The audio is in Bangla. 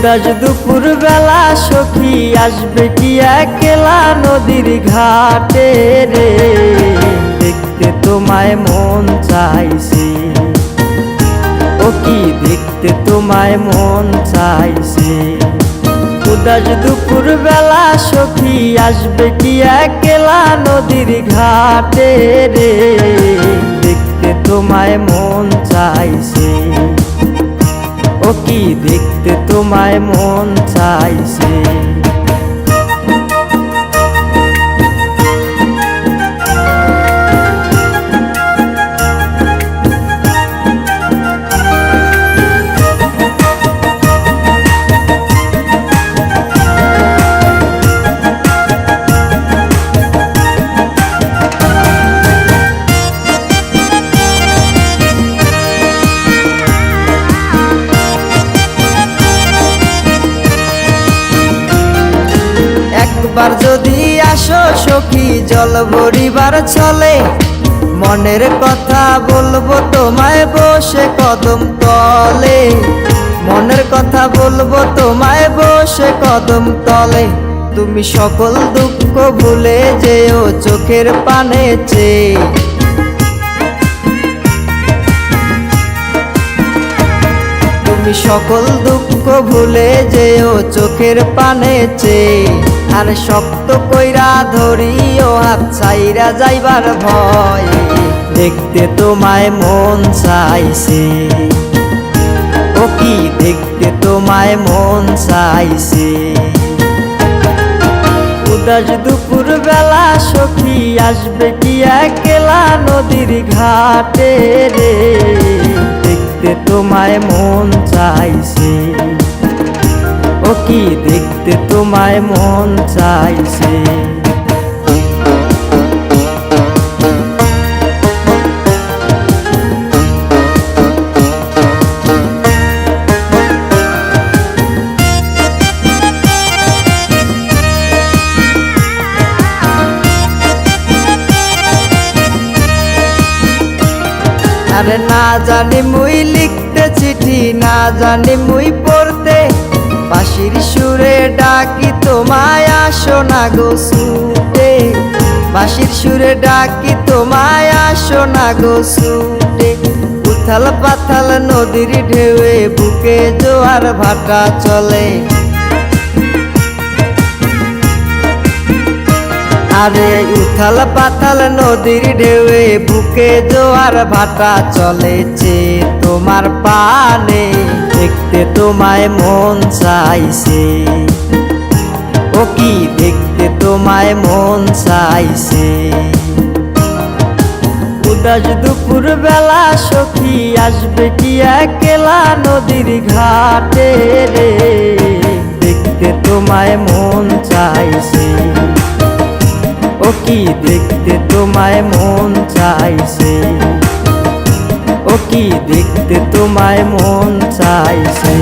উদাস দুপুর বেলা সখী আসবে কি একলা নদীর ঘাটে রে, দেখতে তোমায় মন চাইছে। ও কি দেখতে তোমায় মন চাইছে। উদাস দুপুর বেলা সখী আসবে কি একলা নদীর ঘাটে রে, দেখতে তোমায় মন চাইছে। ও কি দেখতে তোমায় মন চাইছে। একবার যদি আসো সখী জল ভরিবার চলে, মনের কথা বলবো তোমায় বসে কদম তলে। মনের কথা বলবো তোমায় বসে কদম তলে। তুমি সকল দুঃখ ভুলে যেও চোখের পানে চেয়ে। তুমি সকল দুঃখ ভুলে যেও চোখের পানে চেয়ে। আর শক্ত কইরা ধরিও হাত ছাইরা যাইবার ভয়, দেখতে তোমায় মন চাইছে। ও কি দেখতে তোমায় মন চাইছে। উদাস দুপুর বেলা সখী আসবে কি একলা নদীর ঘাটে রে, দেখতে তোমায় মন চাইছে। ও কি দেখতে তোমায় মন চাইছে। আরে না জানি মুই লিখতে চিঠি, না জানি মুই পড়তে, বাঁশির সুরে ডাকি তোমায় আসো না গো ছুটে। বাঁশির সুরে ডাকি তোমায় আসো না গো ছুটে। উথাল পাথাল নদীর ঢেউয়ে বুকে জোয়ার ভাটা চলে। আরে উথাল পাথাল নদীর ঢেউয়ে বুকে জোয়ার ভাটা চলেছে তোমার পানে, দেখতে তোমায় মন চাইছে। ও কি দেখতে তোমায় মন চাইছে। উদাস দুপুর বেলা সখী আসবে কি একলা নদীর ঘাটে রে, দেখতে তোমায় মন চাইছে। ও কি দেখতে তোমায় মন চাইছে। ও কি দেখতে তোমায় মন চাইছে।